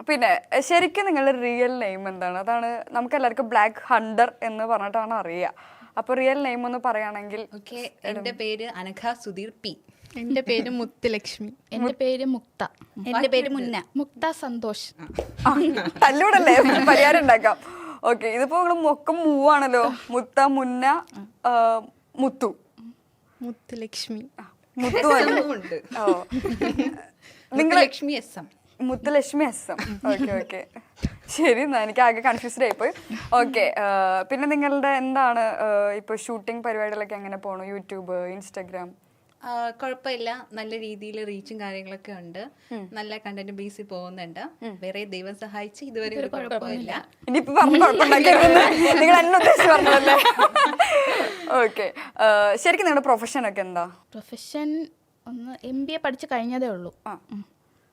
പിന്നെ ശരിക്കും നിങ്ങളുടെ റിയൽ നെയിം എന്താണ്? അതാണ് നമുക്ക് എല്ലാവർക്കും ബ്ലാക്ക് ഹണ്ടർ എന്ന് പറഞ്ഞിട്ടാണ് അറിയുക. അപ്പൊ റിയൽ നെയിം ഒന്ന് പറയുകയാണെങ്കിൽ. എന്റെ പേര് അനഘ സുധീർ പി. എന്റെ പേര് മുത്തുലക്ഷ്മി. എന്റെ പേര് മുക്ത. എന്റെ പേര് മുന്ന. മുക്ത സന്തോഷ്. തല്ലൂടല്ലേ, പരിഹാരം ഉണ്ടാക്കാം. ഓക്കെ, ഇതിപ്പോ ഒക്കെ മൂവാണല്ലോ. മുത്ത, മുന്ന, മുത്തു. മുത്തുലക്ഷ്മി. മുത്തു ഉണ്ട്. Oh, Lakshmi S M. Muthulakshmi S M. Okay okay, ശരി. എന്നാ എനിക്ക് ആകെ കൺഫ്യൂസ്ഡ് ആയിപ്പോയി. ഓക്കെ, പിന്നെ നിങ്ങളുടെ എന്താണ് ഇപ്പൊ ഷൂട്ടിംഗ് പരിപാടികളൊക്കെ എങ്ങനെ പോണു? YouTube, Instagram? കുഴപ്പമില്ല, നല്ല രീതിയിൽ റീച്ചും കാര്യങ്ങളൊക്കെ ഉണ്ട്. നല്ല കണ്ടന്റ് ബേസിൽ പോകുന്നുണ്ട്. വേറെ ദൈവം സഹായിച്ച് ഇതുവരെ ഒരു കുഴപ്പമില്ല. ഇനിയിപ്പോ പറഞ്ഞ കുഴപ്പമുണ്ടാക്കിയിരുന്നു, നിങ്ങൾ എന്നെ ഉദ്ദേശിച്ച് പറഞ്ഞതല്ലേ? ഓക്കെ, ശരിക്കും നിങ്ങളുടെ പ്രൊഫഷൻ ഒക്കെ എന്താ? പ്രൊഫഷൻ ഒന്ന് MBA പഠിച്ചു കഴിഞ്ഞതേ ഉള്ളൂ.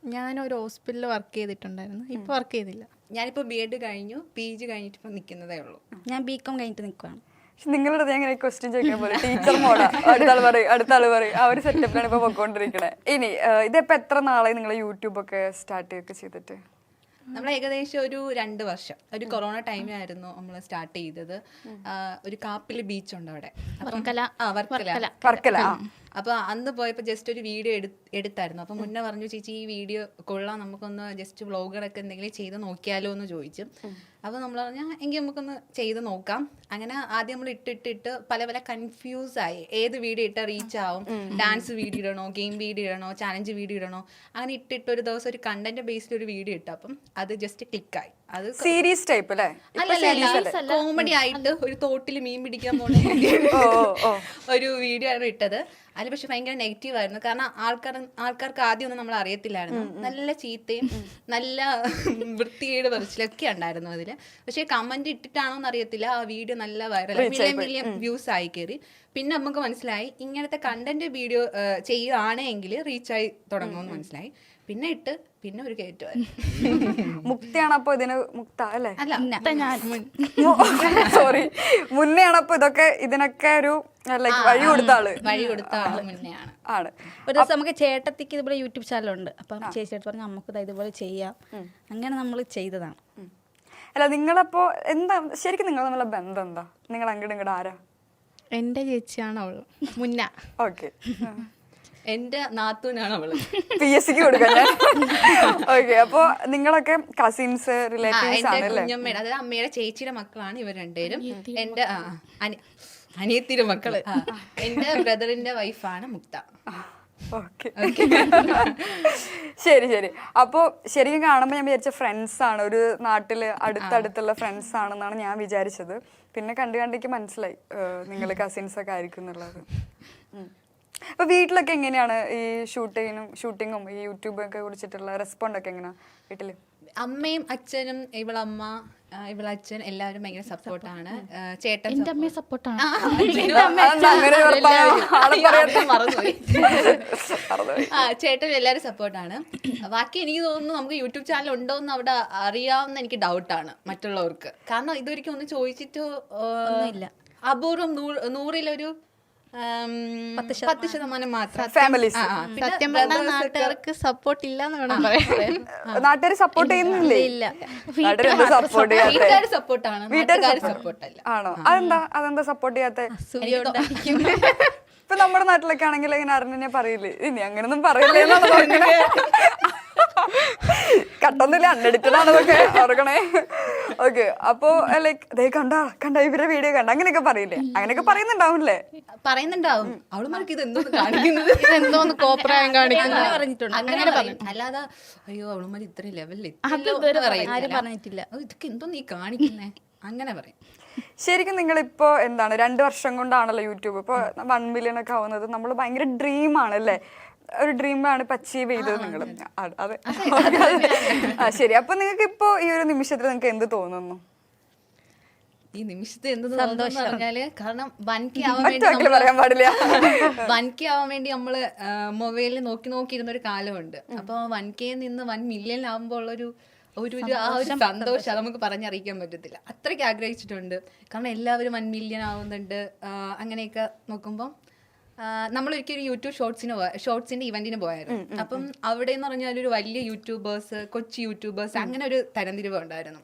ഞാനൊരു ഹോസ്പിറ്റലിൽ വർക്ക് ചെയ്തിട്ടുണ്ടായിരുന്നു. ഇപ്പൊ വർക്ക് ചെയ്തില്ല. ഞാനിപ്പോ BEd കഴിഞ്ഞു, PG കഴിഞ്ഞിട്ട് ഇപ്പൊ നിൽക്കുന്നതേ ഉള്ളൂ. ഞാൻ BCom കഴിഞ്ഞിട്ട് നിൽക്കുകയാണ്. നിങ്ങളുടെ എങ്ങനെ ക്വസ്റ്റ്യൻ ചോദിക്കുന്ന പോലെ ടീച്ചർ മോഡാ, അടുത്താൾ പറയും ആ ഒരു സെറ്റപ്പിലാണ് ഇപ്പൊ പൊക്കോണ്ടിരിക്കണേ. ഇനി ഇതിപ്പോ എത്ര നാളായി നിങ്ങൾ യൂട്യൂബ് ഒക്കെ സ്റ്റാർട്ട് ഒക്കെ ചെയ്തിട്ട്? നമ്മൾ ഏകദേശം ഒരു 2 വർഷം, ഒരു കൊറോണ ടൈമിലായിരുന്നു നമ്മൾ സ്റ്റാർട്ട് ചെയ്തത്. ഒരു കാപ്പില് ബീച്ച് ഉണ്ട് അവിടെ, വർക്കല. അപ്പൊ അന്ന് പോയപ്പോ ജസ്റ്റ് ഒരു വീഡിയോ എടുത്തായിരുന്നു. അപ്പൊ മുന്നേ പറഞ്ഞു, ചേച്ചി ഈ വീഡിയോ കൊള്ളാം, നമുക്കൊന്ന് ജസ്റ്റ് വ്ളോഗറൊക്കെ എന്തെങ്കിലും ചെയ്ത് നോക്കിയാലോ എന്ന് ചോദിച്ചു. അപ്പൊ നമ്മൾ പറഞ്ഞാൽ എങ്കിൽ നമുക്കൊന്ന് ചെയ്ത് നോക്കാം. അങ്ങനെ ആദ്യം നമ്മൾ ഇട്ടിട്ട് പല കൺഫ്യൂസ് ആയി, ഏത് വീഡിയോ ഇട്ടാൽ റീച്ച് ആവും, ഡാൻസ് വീഡിയോ ഇടണോ, ഗെയിം വീഡിയോ ഇടണോ, ചാലഞ്ച് വീഡിയോ ഇടണോ. അങ്ങനെ ഇട്ടിട്ട് ഒരു ദിവസം ഒരു കണ്ടന്റ് ബേസ്ഡ് ഒരു വീഡിയോ ഇട്ടു. അപ്പം അത് ജസ്റ്റ് ക്ലിക്കായി. അത് സീരീസ് ടൈപ്പ് അല്ലേ? അല്ലല്ല, കോമഡി ആയിട്ട് ഒരു തോട്ടിൽ മീൻ പിടിക്കാൻ പോണ ഒരു വീഡിയോ ആണ് ഇട്ടത്. അതിൽ പക്ഷെ ഭയങ്കര നെഗറ്റീവ് ആയിരുന്നു. കാരണം ആൾക്കാർക്ക് ആദ്യം ഒന്നും നമ്മൾ അറിയത്തില്ലായിരുന്നു. നല്ല ചീത്തയും നല്ല വൃത്തികേട് പറച്ചിലൊക്കെ ഉണ്ടായിരുന്നു അതിൽ. പക്ഷെ കമന്റ് ഇട്ടിട്ടാണോന്ന് അറിയത്തില്ല, ആ വീഡിയോ നല്ല വൈറൽ, മില്യൺ വ്യൂസ് ആയി കയറി. പിന്നെ നമുക്ക് മനസ്സിലായി ഇങ്ങനത്തെ കണ്ടന്റ് വീഡിയോ ചെയ്യുകയാണെങ്കിൽ റീച്ചായി തുടങ്ങുമെന്ന് മനസ്സിലായി. പിന്നെ ഒരു കയറ്റമായി. മുക്തയാണ് അപ്പൊ ഇതിന്? മുക്ത അല്ലേ? അല്ല, സോറി, മുന്നെയാണ് അപ്പൊ ഇതൊക്കെ ഇതിനൊക്കെ ഒരു വഴി കൊടുത്ത ആള് മുന്നെയാണ്. ആണ്. ഒരു ദിവസം നമുക്ക് ചേട്ടത്തിക്ക് ഇതുപോലെ യൂട്യൂബ് ചാനലുണ്ട്. അപ്പം ചേച്ചിയോട് പറഞ്ഞ് നമുക്ക് ഇതുപോലെ ചെയ്യാം. അങ്ങനെ നമ്മൾ ചെയ്തതാണ്. അല്ല, നിങ്ങളപ്പോ എന്താ ശരിക്കും നിങ്ങൾ തമ്മിലുള്ള ബന്ധം എന്താ? നിങ്ങൾ അങ്ങോട്ട് ആരാ? എന്റെ ചേച്ചിയാണ് അവള്, മുന്ന. ഓക്കെ, എന്റെ നാത്തൂനാണ് അവള്. PSCക്ക് കൊടുക്കാൻ. ഓക്കെ, അപ്പൊ നിങ്ങളൊക്കെ കസിൻസ്, റിലേറ്റീവ്സ് ആണല്ലേ? കുഞ്ഞമ്മയുടെ, അതായത് അമ്മയുടെ ചേച്ചിയുടെ മക്കളാണ് ഇവർ രണ്ടുപേരും. എന്റെ അനിയത്തിയുടെ മക്കള്. എന്റെ ബ്രദറിന്റെ വൈഫാണ് മുക്ത. ഓക്കെ, ശരി. അപ്പൊ ശരിക്കും കാണുമ്പോ ഞാൻ വിചാരിച്ച ഫ്രണ്ട്സ് ആണ്, ഒരു നാട്ടില് അടുത്തടുത്തുള്ള ഫ്രണ്ട്സ് ആണെന്നാണ് ഞാൻ വിചാരിച്ചത്. പിന്നെ കണ്ടിക്ക് മനസ്സിലായി നിങ്ങൾ കസിൻസ് ഒക്കെ ആയിരിക്കും എന്നുള്ളത്. അപ്പൊ വീട്ടിലൊക്കെ എങ്ങനെയാണ് ഈ ഷൂട്ടിങ്ങും ഈ യൂട്യൂബൊക്കെ കുറിച്ചിട്ടുള്ള റെസ്പോണ്ട് ഒക്കെ എങ്ങനെയാ വീട്ടില്? അമ്മയും അച്ഛനും, ഇവളമ്മ, ഇവളച്ഛൻ എല്ലാവരും ഭയങ്കര സപ്പോർട്ടാണ്. ചേട്ടൻ എന്റെ അമ്മയെ സപ്പോർട്ടാണ്. ചേട്ടൻ എല്ലാവരും സപ്പോർട്ടാണ്. ബാക്കി എനിക്ക് തോന്നുന്നു നമുക്ക് യൂട്യൂബ് ചാനൽ ഉണ്ടോ എന്ന് അവിടെ അറിയാവുന്ന എനിക്ക് ഡൗട്ടാണ് മറ്റുള്ളവർക്ക്. കാരണം ഇതൊരിക്കലും ഒന്ന് ചോദിച്ചിട്ട് ഇല്ല, അപൂർവം 100-ൽ 10% മാത്രം ഫാമിലീസ്. സത്യം പറഞ്ഞാൽ നാട്ടുകാർക്ക് സപ്പോർട്ട് ഇല്ല എന്ന് വേണം പറയാൻ. നാട്ടുകാർ സപ്പോർട്ട് ചെയ്യുന്നില്ലേ? ഇല്ല, വീട്ടുകാർ സപ്പോർട്ടാണ്, വീട്ടുകാർ സപ്പോർട്ടല്ല. ആണോ? അതെന്താ സപ്പോർട്ട് ചെയ്യാത്ത? ഇപ്പൊ നമ്മുടെ നാട്ടിലൊക്കെ ആണെങ്കിൽ ഇങ്ങനെ അറിഞ്ഞെ പറയില്ലേ, ഇനി അങ്ങനൊന്നും പറയില്ലേ എന്നാണ് തോന്നുന്നത്. കട്ടൊന്നുമില്ല, അൺഎഡിറ്റഡ് ആണതൊക്കെ ഓർക്കണേ. ഓക്കെ, അപ്പൊ ലൈക്ക് കണ്ട ഇവരുടെ വീഡിയോ കണ്ട അങ്ങനെയൊക്കെ പറയില്ലേ? അങ്ങനെയൊക്കെ പറയുന്നുണ്ടാവില്ലേ? പറയുന്നുണ്ടാവും. അവളുമാർക്ക് ഇത് എന്തോന്ന് കാണിക്കുന്നത്, എന്തോന്ന് കോപ്രായം കാണിക്കുന്നത് അങ്ങനെ പറയും. അല്ലാതെ അയ്യോ അവളുമാർ ഇത്രയും ലെവലിൽ പറഞ്ഞിട്ടില്ല, ഇതൊക്കെ എന്തോ നീ കാണിക്കുന്നേ, അങ്ങനെ പറയും. ശരിക്കും നിങ്ങളിപ്പോ എന്താണ് 2 വർഷം കൊണ്ടാണല്ലോ യൂട്യൂബ് ഇപ്പൊ 1 മില്യൺ ഒക്കെ ആവുന്നത്? നമ്മൾ ഭയങ്കര ഡ്രീം ആണല്ലേ, ഒരു ഡ്രീമാണ് ഇപ്പൊ അച്ചീവ് ചെയ്തത് നിങ്ങൾ. അതെ, ശരി. അപ്പൊ നിങ്ങൾക്ക് ഇപ്പോ ഈ ഒരു നിമിഷത്തിൽ നിങ്ങൾക്ക് എന്ത് തോന്നുന്നു? ഈ നിമിഷത്തിൽ എന്ത് സന്തോഷം പറഞ്ഞാല്, കാരണം 1K ആവാൻ വേണ്ടി നമ്മള് മൊബൈലിൽ നോക്കി ഇരുന്ന ഒരു കാലമുണ്ട്. അപ്പൊ 1K നിന്ന് 1 മില്യൺ ആവുമ്പോൾ ഉള്ളൊരു ആ ഒരു സന്തോഷം നമുക്ക് പറഞ്ഞറിയിക്കാൻ പറ്റത്തില്ല. അത്രയ്ക്ക് ആഗ്രഹിച്ചിട്ടുണ്ട്. കാരണം എല്ലാവരും 1 മില്യൺ ആവുന്നുണ്ട്. അങ്ങനെയൊക്കെ നോക്കുമ്പോൾ നമ്മളൊരിക്കലും യൂട്യൂബ് ഷോർട്സിന്റെ ഇവന്റിന് പോയായിരുന്നു. അപ്പം അവിടെ എന്ന് പറഞ്ഞാൽ ഒരു വലിയ യൂട്യൂബേഴ്സ്, കൊച്ചി യൂട്യൂബേഴ്സ്, അങ്ങനെ ഒരു തരംതിരിവ് ഉണ്ടായിരുന്നു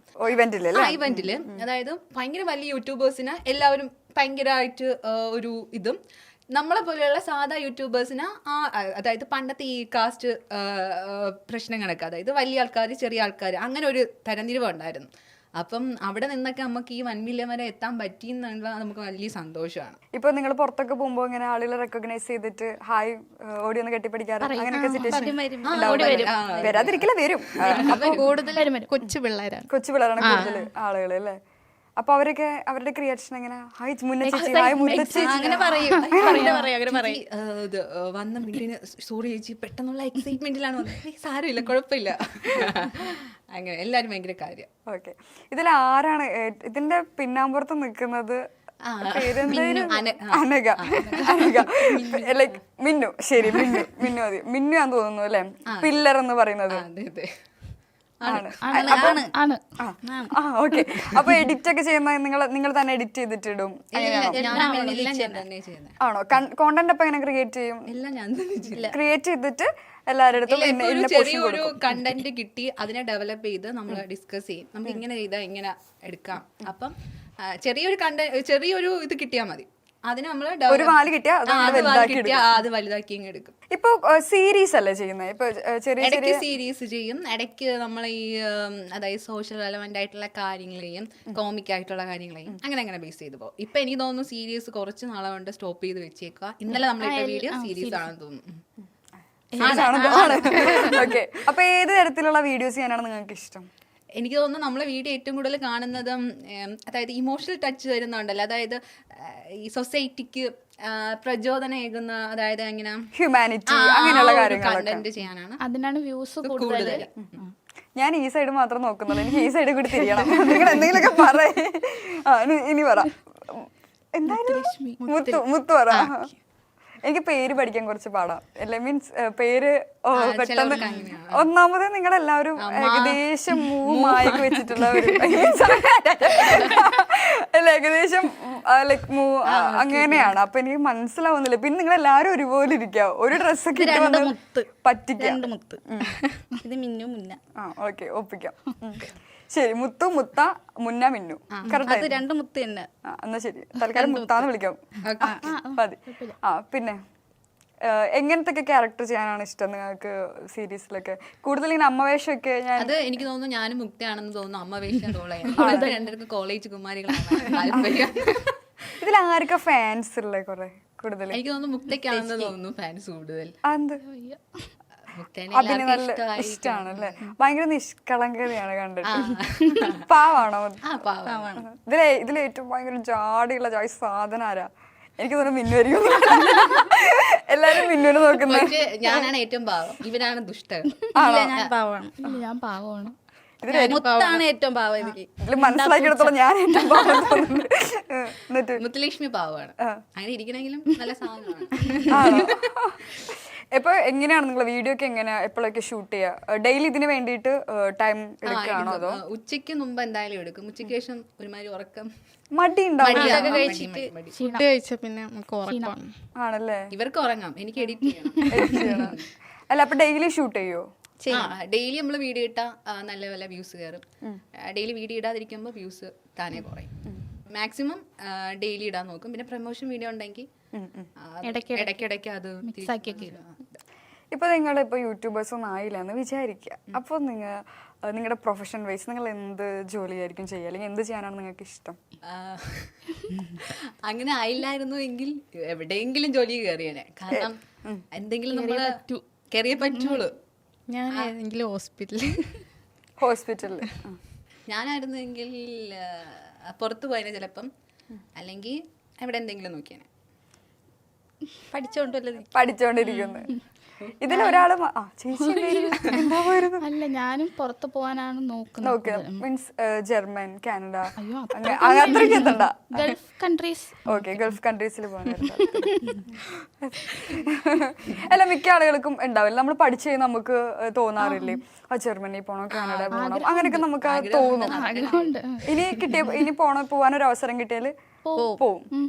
ഇവന്റില്. അതായത് ഭയങ്കര വലിയ യൂട്യൂബേഴ്സിന് എല്ലാവരും ഭയങ്കരമായിട്ട് ഒരു ഇതും, നമ്മളെ പോലെയുള്ള സാധാ യൂട്യൂബേഴ്സിന് അതായത് പണ്ടത്തെ ഈ കാസ്റ്റ് പ്രശ്നങ്ങളൊക്കെ, അതായത് വലിയ ആൾക്കാർ, ചെറിയ ആൾക്കാർ, അങ്ങനെ ഒരു തരംതിരിവ് ഉണ്ടായിരുന്നു. അപ്പം അവിടെ നിന്നൊക്കെ നമുക്ക് ഈ 1 മില്യൺ വരെ എത്താൻ പറ്റി എന്നുള്ള നമുക്ക് വലിയ സന്തോഷമാണ്. ഇപ്പൊ നിങ്ങൾ പുറത്തൊക്കെ പോകുമ്പോ ഇങ്ങനെ ആളുകളെ റെക്കഗ്നൈസ് ചെയ്തിട്ട് ഹായ് ഓടി ഒന്ന് കെട്ടിപ്പിടിക്കാറ് അങ്ങനെയൊക്കെ സിറ്റുവേഷൻ വരാതിരിക്കില്ല, വരും. അപ്പൊ കൂടുതൽ കൊച്ചു പിള്ളേരാണ് കൂടുതൽ ആളുകൾ അല്ലേ? അപ്പൊ അവരൊക്കെ അവരുടെ ക്രിയേഷൻ എങ്ങനെ ഹായ് മുന്നേ ചേച്ചി, ഹായ് മുത്തച്ചി അങ്ങനെ പറയും. വന്ന വീട്ടിന് സോറി ചേച്ചി പെട്ടെന്നുള്ള എക്സൈറ്റ്മെന്റിലാണ് വന്നത്, സാരമില്ല കുഴപ്പമില്ല, അങ്ങനെ എല്ലാരും ഭയങ്കര കാര്യം. ഓക്കെ, ഇതിൽ ആരാണ് ഇതിന്റെ പിന്നാമ്പുറത്ത് നിൽക്കുന്നത്? അനഘ. ലൈക്ക് മിന്നു. ശരി, മിന്നു മതി. മിന്നു ആന്ന് തോന്നുന്നു അല്ലെ പില്ലർ എന്ന് പറയുന്നത്. ഓക്കെ, അപ്പൊ എഡിറ്റ് ഒക്കെ ചെയ്യുന്ന നിങ്ങൾ തന്നെ എഡിറ്റ് ചെയ്തിട്ടിടും ആണോ? കോണ്ടന്റ് അപ്പൊ എങ്ങനെ ക്രിയേറ്റ് ചെയ്യും? ക്രിയേറ്റ് ചെയ്തിട്ട് എല്ലാവരുടെ ചെറിയൊരു കണ്ടന്റ് കിട്ടി, അതിനെ ഡെവലപ്പ് ചെയ്ത് നമ്മൾ ഡിസ്കസ് ചെയ്യും, നമുക്ക് ഇങ്ങനെ ചെയ്താൽ ഇങ്ങനെ എടുക്കാം. അപ്പം ചെറിയൊരു ഇത് കിട്ടിയാൽ മതി, അതിന് നമ്മൾ ഒരു വാല് കിട്ടിയാ അത് വലുതാക്കി എടുക്കും. ഇപ്പൊ സീരീസ് അല്ലേ ചെയ്യുന്നത്? ഇപ്പൊ ഇടയ്ക്ക് സീരീസ് ചെയ്യും, ഇടയ്ക്ക് നമ്മൾ ഈ അതായത് സോഷ്യൽ റെലവെന്റ് ആയിട്ടുള്ള കാര്യങ്ങളെയും കോമിക് ആയിട്ടുള്ള കാര്യങ്ങളെയും അങ്ങനെ ബേസ് ചെയ്ത് പോകും. ഇപ്പൊ എനിക്ക് തോന്നുന്നു സീരീസ് കുറച്ച് നാളെ കൊണ്ട് സ്റ്റോപ്പ് ചെയ്ത് വെച്ചേക്കുക. ഇന്നലെ നമ്മളിട്ട വീഡിയോ സീരീസ് ആണെന്ന് തോന്നുന്നു. ഓക്കെ, അപ്പൊ ഏത് തരത്തിലുള്ള വീഡിയോസ് ചെയ്യാനാണ് നിങ്ങൾക്ക് ഇഷ്ടം? എനിക്ക് തോന്നുന്നു നമ്മളെ വീഡിയോ ഏറ്റവും കൂടുതൽ കാണുന്നതും അതായത് ഇമോഷണൽ ടച്ച് വരുന്നുണ്ടല്ലോ, അതായത് ഈ സൊസൈറ്റിക്ക് പ്രചോദനമേകുന്ന, അതായത് എങ്ങനെ ഹ്യൂമാനിറ്റി അങ്ങനെയുള്ള കണ്ടന്റ് ചെയ്യാനാണ്, അതിനാണ് വ്യൂസ് കൂടുതൽ. ഞാൻ ഈ സൈഡ് മാത്രം നോക്കുന്നുള്ളൂ, എനിക്ക് ഈ സൈഡ് കൂടി തിരിയണം. നിങ്ങൾ എന്തെങ്കിലുമൊക്കെ പറയേ. ഇനി പറ, എന്തായാലും മുത്തു പറ. എനിക്ക് പേര് പഠിക്കാൻ കുറച്ച് പാടാം, അല്ലെ മീൻസ് പേര് പെട്ടെന്ന്. ഒന്നാമത് നിങ്ങളെല്ലാവരും ഏകദേശം മൂവായിക്ക് വെച്ചിട്ടുള്ള ഒരു അല്ല, ഏകദേശം ലൈക്ക് അങ്ങനെയാണ്. അപ്പൊ എനിക്ക് മനസ്സിലാവുന്നില്ല. പിന്നെ നിങ്ങൾ എല്ലാവരും ഒരുപോലെ ഇരിക്കുക, ഒരു ഡ്രസ്സൊക്കെ പറ്റിക്കാം. ഓക്കെ, ഒപ്പിക്കാം. ശരി, മുത്തു, മുത്ത, മുന്ന, മിന്നു. കറക്റ്റ്, 2 മുത്ത് തന്നെ. എന്നാ ശരി, തൽക്കാലം മുത്താന്ന് വിളിക്കാം മതി. പിന്നെ എങ്ങനത്തെ ക്യാരക്ടർ ചെയ്യാനാണ് ഇഷ്ടം നിങ്ങൾക്ക് സീരീസിലൊക്കെ? കൂടുതൽ ഇങ്ങനെ അമ്മവേഷമൊക്കെ? അത് എനിക്ക് തോന്നുന്നു ഞാനും മുക്തയാണെന്ന് തോന്നുന്നു അമ്മവേഷം റോളാണ്. രണ്ടുപേർക്ക് കോളേജ് കുമാരികളാണ്. ഇതിൽ ആർക്കാ ഫാൻസ് ഉള്ള കുറെ കൂടുതൽ? എനിക്ക് തോന്നുന്നു മുക്തയ്ക്കാണെന്ന് തോന്നുന്നു ഫാൻസ് കൂടുതൽ. അതിന് നല്ല ഇഷ്ടമാണ് അല്ലേ? ഭയങ്കര നിഷ്കളങ്കതയാണ് കണ്ടിട്ട്. പാവാണോ? ഇതിൽ ഏറ്റവും ഭയങ്കര ജാടിയുള്ള സാധനം ആരാ? എനിക്ക് തോന്നുന്നു മിന്നുവരിക്കും. എല്ലാരും മിന്നുവിനെ നോക്കുന്നത്. ഞാനാണ് ഏറ്റവും പാവം, ഇവനാണ് ദുഷ്ടൻ. ഞാൻ പാവമാണ്. ഇതിൽ മനസ്സിലാക്കിയെടുത്തോളം ഞാൻ ഏറ്റവും പാവം തോന്നുന്നുണ്ട്. മുത്തുലക്ഷ്മി പാവമാണ്, അങ്ങനെ ഇരിക്കണെങ്കിലും നല്ല സാധനമാണ്. ഇപ്പൊ എങ്ങനെയാണ് നിങ്ങൾ വീഡിയോ ഒക്കെ എങ്ങനെയാ എപ്പോഴൊക്കെ ഷൂട്ട് ചെയ്യുക? ഡെയിലി ഇതിന് വേണ്ടിയിട്ട് ടൈം എടുക്കുകയാണോ അതോ? ഉച്ചയ്ക്ക് മുമ്പ് എന്തായാലും എടുക്കും. ഉച്ചയ്ക്ക് ശേഷം ഒരുമാതിരി ഉറക്കം, മടി ഉണ്ടാവും ഫുഡ് കഴിച്ച പിന്നെ ആണല്ലേ? ഇവർക്ക് ഉറങ്ങാം, എനിക്ക് എഡിറ്റ് ചെയ്യണം. അല്ല, അപ്പൊ ഡെയിലി ഷൂട്ട് ചെയ്യോ? ഡെയിലി നമ്മൾ വീഡിയോ ഇട്ടാ നല്ല വ്യൂസ് കയറും. ഡെയിലി വീഡിയോ ഇടാതിരിക്കുമ്പോൾ വ്യൂസ് താനേ കുറയും. മാക്സിമം ഡെയിലി ഇടാൻ നോക്കും. പിന്നെ പ്രൊമോഷൻ വീഡിയോ ഉണ്ടെങ്കിൽ ഇടയ്ക്കിടയ്ക്ക് അത് ഇപ്പൊ നിങ്ങൾ ഇപ്പൊ യൂട്യൂബേഴ്സ് ഒന്നും ആയില്ല എന്ന് വിചാരിക്കുക. അപ്പോൾ നിങ്ങളുടെ പ്രൊഫഷൻ വൈസ് നിങ്ങൾ എന്ത് ജോലിയായിരിക്കും ചെയ്യുക, അല്ലെങ്കിൽ എന്ത് ചെയ്യാനാണ് നിങ്ങൾക്ക് ഇഷ്ടം? അങ്ങനെ ആയില്ലായിരുന്നു എങ്കിൽ എവിടെയെങ്കിലും ജോലി കയറിയേനെ. കാരണം എന്തെങ്കിലും നമ്മൾ കയറിയേ പറ്റുള്ളൂ. ഞാൻ ഏതെങ്കിലും ഹോസ്പിറ്റലിൽ ഞാനായിരുന്നെങ്കിൽ പുറത്തു പോയതിനെ ചിലപ്പം, അല്ലെങ്കിൽ എവിടെ എന്തെങ്കിലും നോക്കിയേനെ. പഠിച്ചോണ്ടിരിക്കുന്നു. ഇതിലൊരാള് അല്ല, ഞാനും പുറത്ത് പോകാനാണ് നോക്കുന്നത്. മീൻസ് ജർമ്മൻ, കാനഡ, അത്രയ്ക്ക് ഗൾഫ് കൺട്രീസ്. ഓക്കെ, ഗൾഫ് കൺട്രീസിൽ പോകാനായിരുന്നു. അല്ല, മിക്ക ആളുകൾക്കും ഉണ്ടാവില്ല. നമ്മൾ പഠിച്ചു കഴിഞ്ഞാൽ നമുക്ക് തോന്നാറില്ലേ ജർമ്മനി പോകണം, കാനഡ പോകണം, അങ്ങനെയൊക്കെ നമുക്ക് തോന്നും. ഇനി പോവാനൊരു അവസരം കിട്ടിയാൽ പോവും.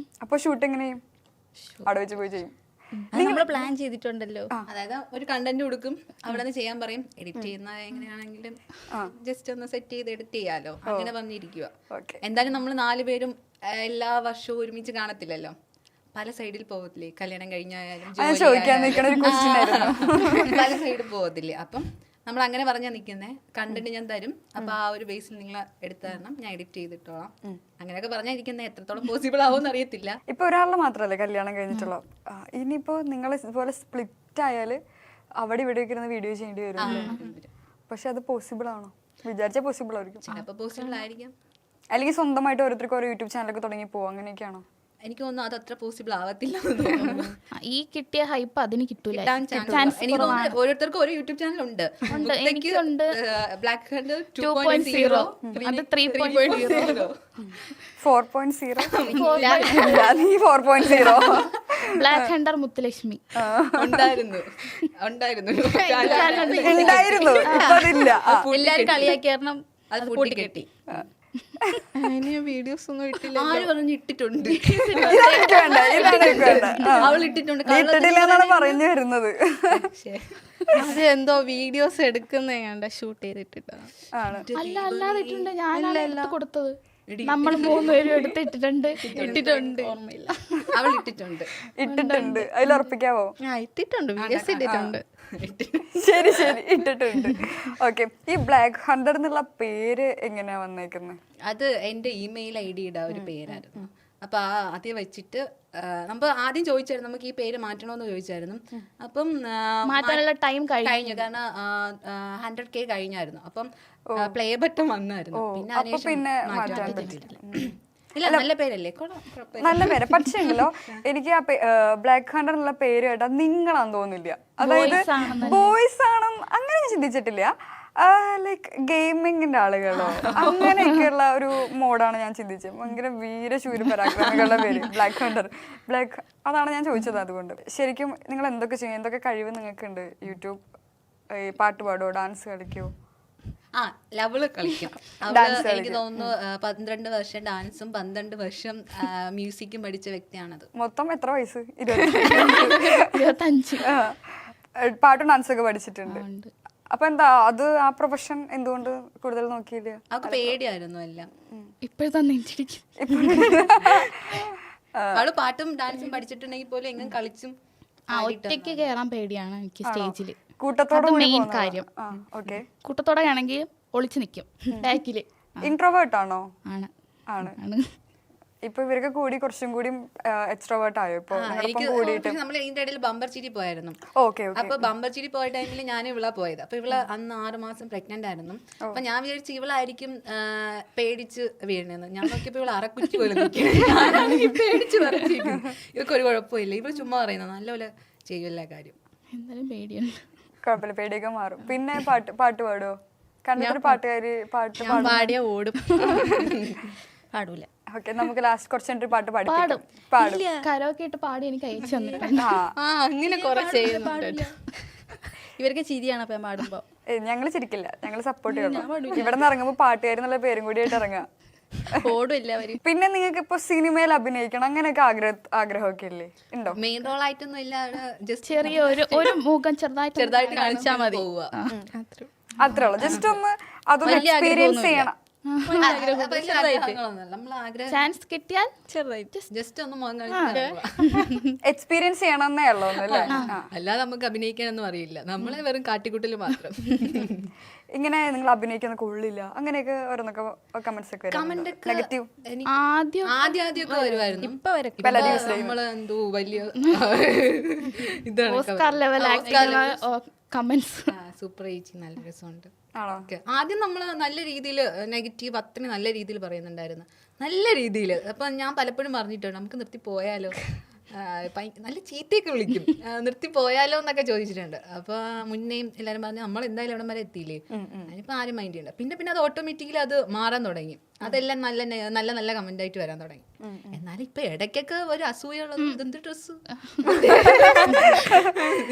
അപ്പൊ ഷൂട്ട് എങ്ങനെയും അവിടെ വെച്ച് പോയി ചെയ്യും. നമ്മൾ പ്ലാൻ ചെയ്തിട്ടുണ്ടല്ലോ. അതായത് ഒരു കണ്ടന്റ് കൊടുക്കും, അവിടെ നിന്ന് ചെയ്യാൻ പറയും, എഡിറ്റ് ചെയ്യുന്ന എങ്ങനെയാണെങ്കിലും ജസ്റ്റ് ഒന്ന് സെറ്റ് ചെയ്ത് എഡിറ്റ് ചെയ്യാലോ, അങ്ങനെ പറഞ്ഞിരിക്കുക. എന്തായാലും നമ്മൾ 4 പേരും എല്ലാ വർഷവും ഒരുമിച്ച് കാണത്തില്ലല്ലോ, പല സൈഡിൽ പോകത്തില്ലേ, കല്യാണം കഴിഞ്ഞായാലും പല സൈഡിൽ പോകത്തില്ലേ. അപ്പം നമ്മൾ അങ്ങനെ പറഞ്ഞാൽ നിൽക്കുന്നേ, കണ്ടന്റ് ഞാൻ തരും, അപ്പൊ ആ ഒരു ബേസിൽ നിങ്ങൾ എടുത്തു തരണം, ഞാൻ എഡിറ്റ് ചെയ്തിട്ടോളാം, അങ്ങനെയൊക്കെ പറഞ്ഞായിരിക്കുന്നത്. എത്രത്തോളം പോസിബിൾ ആവുമെന്ന് അറിയത്തില്ല. ഇപ്പൊ ഒരാളുടെ മാത്രല്ലേ കല്യാണം കഴിഞ്ഞിട്ടുള്ള, ഇനിയിപ്പോ നിങ്ങൾ ഇതുപോലെ സ്പ്ലിറ്റ് ആയാല് അവിടെ ഇവിടെ ഇരുന്ന് വീഡിയോ ചെയ്യേണ്ടി വരും. പക്ഷെ അത് പോസിബിൾ ആണോ? വിചാരിച്ചാൽ പോസിബിൾ ആയിരിക്കും, ചിലപ്പോൾ പോസിബിൾ ആയിരിക്കും. അല്ലെങ്കിൽ സ്വന്തമായിട്ട് ഓരോരുത്തർക്ക് ഓരോ യൂട്യൂബ് ചാനലൊക്കെ തുടങ്ങി പോവും, അങ്ങനെയൊക്കെയാണോ? എനിക്ക് തോന്നുന്നു അത് അത്ര പോസിബിൾ ആവത്തില്ല. ഈ കിട്ടിയ ഹൈപ്പ് അതിന് കിട്ടൂല. എനിക്ക് തോന്നുന്നു ഓരോരുത്തർക്കും ഓരോ യൂട്യൂബ് ചാനൽ ഉണ്ട്. എനിക്കുണ്ട് ബ്ലാക്ക് ഹണ്ടർ 2.0, അത് 3.0, 4.0, 4.0 ബ്ലാക്ക് ഹണ്ടർ മുത്തുലക്ഷ്മി ഉണ്ടായിരുന്നു. ഇപ്പൊ അതില്ല. എല്ലാരും കളിയാക്കി കാരണം അത് പൂട്ടിക്കെട്ടി. വീഡിയോസ് ഒന്നും ഇട്ടില്ല. ആര് പറഞ്ഞു ഇട്ടിട്ടുണ്ട്? അവൾ ഇട്ടിട്ടില്ലെന്നാണ് പറഞ്ഞു വരുന്നത്. അത് എന്തോ വീഡിയോസ് എടുക്കുന്ന ഷൂട്ട് ചെയ്തിട്ടാണ്. അല്ലാതെ ഇട്ടിട്ടുണ്ട്, ഞാനാണ് എടുത്ത് കൊടുത്തത്. നമ്മൾ 3 പേരും ഇട്ടിട്ടുണ്ട്. ഓർമ്മയില്ല. അവൾ ഇട്ടിട്ടുണ്ട്. അതിൽ ഉറപ്പിക്കാവോ? ഇട്ടിട്ടുണ്ട്, വീഡിയോസ് ഇട്ടിട്ടുണ്ട്. ശരി ഇട്ടിട്ടുണ്ട്. ഓക്കെ, ഈ ബ്ലാക്ക് ഹണ്ടർ എന്നുള്ള പേര് എങ്ങനെയാ വന്നേക്കുന്നത്? അത് എന്റെ ഇമെയിൽ ഐഡിയുടെ ഒരു പേരായിരുന്നു. അപ്പൊ ആദ്യം വെച്ചിട്ട് നമ്മൾ ആദ്യം ചോദിച്ചായിരുന്നു നമുക്ക് ഈ പേര് മാറ്റണോന്ന് ചോദിച്ചായിരുന്നു. അപ്പം മാറ്റാനുള്ള ടൈം കഴിഞ്ഞു, കാരണം 100K കഴിഞ്ഞായിരുന്നു. അപ്പം പ്ലേ ബട്ടൺ വന്നായിരുന്നു. പിന്നെ മാറ്റാൻ പറ്റില്ല. ഇല്ല, നല്ല പേരല്ലേ, നല്ല പേര്. പക്ഷേ ഉണ്ടല്ലോ, എനിക്ക് ആ ബ്ലാക്ക് ഹണ്ടർ എന്നുള്ള പേര് കേട്ടാ നിങ്ങളാന്ന് തോന്നില്ല. അതായത് ബോയ്സ് ആണ് അങ്ങനെ ചിന്തിച്ചിട്ടില്ല. ലൈക്ക് ഗെയിമിങ്ങിന്റെ ആളുകളോ അങ്ങനെയൊക്കെയുള്ള ഒരു മോഡാണ് ഞാൻ ചിന്തിച്ചത്. ഭയങ്കര വീരശൂര പരാക്രമികളുടെ പേര് ബ്ലാക്ക് ഹണ്ടർ. അതാണ് ഞാൻ ചോദിച്ചത്. അതുകൊണ്ട് ശരിക്കും നിങ്ങൾ എന്തൊക്കെ ചെയ്യും, എന്തൊക്കെ കഴിവ് നിങ്ങൾക്കുണ്ട്? യൂട്യൂബ്, പാട്ട് പാടുമോ, ഡാൻസ് കളിക്കുമോ? ലവള് കളിക്കും. എനിക്ക് തോന്നുന്നു 12 വർഷം ഡാൻസും 12 വർഷം മ്യൂസിക്കും പഠിച്ച വ്യക്തിയാണത്. മൊത്തം എത്ര വയസ്സ്? 25. പാട്ടും ഡാൻസൊക്കെ പഠിച്ചിട്ടുണ്ട്. അപ്പൊ എന്താ അത്, ആ പ്രൊഫഷൻ എന്തുകൊണ്ട് കൂടുതൽ നോക്കിയില്ല? അവൾക്ക് പേടിയായിരുന്നു എല്ലാം. ഇപ്പോഴത്തെ അവള് പാട്ടും ഡാൻസും പഠിച്ചിട്ടുണ്ടെങ്കിൽ പോലും എങ്ങനെ കളിച്ചും. ഒറ്റയ്ക്ക് കയറാൻ പേടിയാണ് എനിക്ക് സ്റ്റേജില്. കൂട്ടത്തോടെ മെയിൻ കാര്യം. കൂട്ടത്തോടെ ആണെങ്കിൽ ഒളിച്ചു നിൽക്കും ബാക്കില്. ഇൻട്രോവേർട്ട് ആണോ? ആണ്. ഇപ്പൊ ഇവർക്ക് കൂടി കുറച്ചും കൂടി എക്സ്ട്രോവേർട്ട് ആയോ? ഇപ്പൊ നമ്മൾ ഇതിന്റെ ഇടയിൽ ബമ്പർ ചിരി പോയായിരുന്നു. അപ്പൊ ബമ്പർ ചിരി പോയ ടൈമിൽ ഞാൻ ഇവളാ പോയത്. അപ്പൊ ഇവള് അന്ന് 6 മാസം പ്രഗ്നന്റ് ആയിരുന്നു. അപ്പൊ ഞാൻ വിചാരിച്ചു ഇവളായിരിക്കും പേടിച്ച് വീഴുന്നത്. ഞാൻ നോക്കിയപ്പോ ഇവള് അറക്കുറ്റി പോലെ പേടിച്ച് പറഞ്ഞിരിക്കുന്നു. ഇവർക്ക് ഒരു കുഴപ്പമില്ല, ഇവള് ചുമ്മാ പറയുന്നത് നല്ലപോലെ ചെയ്യുമല്ല കാര്യം. എന്തായാലും പേടിയുണ്ട്. കുഴപ്പമില്ല, പേടിയൊക്കെ മാറും. പിന്നെ പാട്ട് പാടുമോ? കണ്ടിട്ട് പാട്ടുകാര് പാടിയ ഓടും. പാടൂല. ഓക്കെ, നമുക്ക് ലാസ്റ്റ് കുറച്ച് പാട്ട് പാടും. കരോക്കെ ഇട്ട് പാടി എനിക്ക് അയച്ചു തന്നിട്ടുണ്ട്. അങ്ങനെ കുറെ ചെയ്യുന്നുണ്ട്. ഇവർക്ക് ചിരിയാണ് അപ്പൊ പാടുമ്പോ. ഞങ്ങള് ചിരിക്കില്ല, ഞങ്ങള് സപ്പോർട്ട് ചെയ്യണം. ഇവിടെ നിന്ന് ഇറങ്ങുമ്പോ പാട്ടുകാരി എന്നുള്ള പേരും കൂടി ആയിട്ട് ഇറങ്ങാം. പിന്നെ നിങ്ങൾക്ക് ഇപ്പൊ സിനിമയിൽ അഭിനയിക്കണം അങ്ങനെയൊക്കെ ആഗ്രഹമൊക്കെ ഇല്ലേ? ഉണ്ടോ? മെയിൻ റോൾ ആയിട്ടൊന്നും ഇല്ല, ചെറിയ ഒരു മുഖം ചെറുതായിട്ട് കാണിച്ചാൽ മതി. അത്രേ ഉള്ളൂ. ജസ്റ്റ് ഒന്ന് അതൊന്ന് എക്സ്പീരിയൻസ് ചെയ്യണം. ചാൻസ് കിട്ടിയാൽ ജസ്റ്റ് ഒന്ന് എക്സ്പീരിയൻസ് ചെയ്യണമെന്നേ ഉള്ളൂ. അല്ലാതെ നമുക്ക് അഭിനയിക്കാനൊന്നും അറിയില്ല, നമ്മളെ വെറും കാട്ടിക്കുട്ടല് മാത്രം. ഇങ്ങനെ നിങ്ങൾ അഭിനയിക്കുന്ന കൊള്ളില്ല അങ്ങനെയൊക്കെ ഓരോന്നൊക്കെ കമന്റ്സ് ഒക്കെ നെഗറ്റീവ് ആദ്യമൊക്കെ വരുമായിരുന്നു. നമ്മള് എന്തോ വലിയ സൂപ്പർ ചേച്ചി, നല്ല രസമുണ്ട്. ആദ്യം നമ്മള് നല്ല രീതിയിൽ നെഗറ്റീവ് അത്രയും നല്ല രീതിയിൽ പറയുന്നുണ്ടായിരുന്നു, നല്ല രീതിയിൽ. അപ്പൊ ഞാൻ പലപ്പോഴും പറഞ്ഞിട്ടുണ്ട് നമുക്ക് നിർത്തി പോയാലോ, നല്ല ചീത്തയൊക്കെ വിളിക്കും, നിർത്തി പോയാലോ എന്നൊക്കെ ചോദിച്ചിട്ടുണ്ട്. അപ്പൊ മുന്നേയും എല്ലാരും പറഞ്ഞു നമ്മൾ എന്തായാലും അവിടെ വരെ എത്തിയില്ലേ, അതിനിപ്പോ ആരും മൈൻഡ് ചെയ്യണ്ട. പിന്നെ അത് ഓട്ടോമാറ്റിക്കലി അത് മാറാൻ തുടങ്ങി, അതെല്ലാം നല്ല നല്ല നല്ല കമന്റ് ആയിട്ട് വരാൻ തുടങ്ങി. എന്നാലും ഇപ്പൊ ഇടയ്ക്കൊക്കെ ഒരു അസൂയുള്ളത്, ഇതെന്ത് ഡ്രസ്,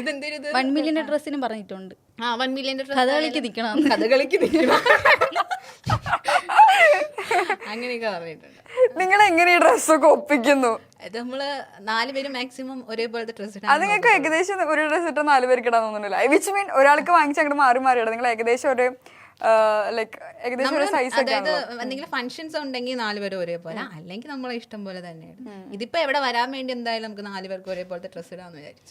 ഇതെന്തൊരു 1 മില്യന്റെ ഡ്രസ്സിനും പറഞ്ഞിട്ടുണ്ട്. 1 മില്യന്റെ കഥകളിക്ക് നിക്കണം. അങ്ങനെയൊക്കെ പറഞ്ഞിട്ടുണ്ട്. നിങ്ങൾ എങ്ങനെ ഈ ഡ്രസ്സൊക്കെ ഒപ്പിക്കുന്നു? ഇത് നമ്മള് 4 പേര് മാക്സിമം ഒരേപോലത്തെ ഡ്രസ് അത് നിങ്ങൾക്ക് ഏകദേശം ഒരു ഡ്രസ് ഇട്ട് 4 പേർക്ക് ഇടാൻ തോന്നുന്നില്ല. വിച്ച് മീൻ ഒരാൾക്ക് വാങ്ങിച്ച് അങ്ങോട്ട് മാറി മാറി ഇടാം. നിങ്ങൾ ഏകദേശം ഒരു ലൈക്ക് ഏകദേശം ഒരു സൈസ് ഒക്കെ അതായത് എന്തെങ്കിലും ഫംഗ്ഷൻസ് ഉണ്ടെങ്കിൽ 4 പേരും ഒരേപോലെ, അല്ലെങ്കിൽ നമ്മളെ ഇഷ്ടം പോലെ തന്നെയാണ്. ഇതിപ്പോ എവിടെ വരാൻ വേണ്ടി എന്തായാലും നമുക്ക് 4 പേർക്ക് ഒരേപോലത്തെ ഡ്രസ് ഇടാന്ന് വിചാരിച്ചു.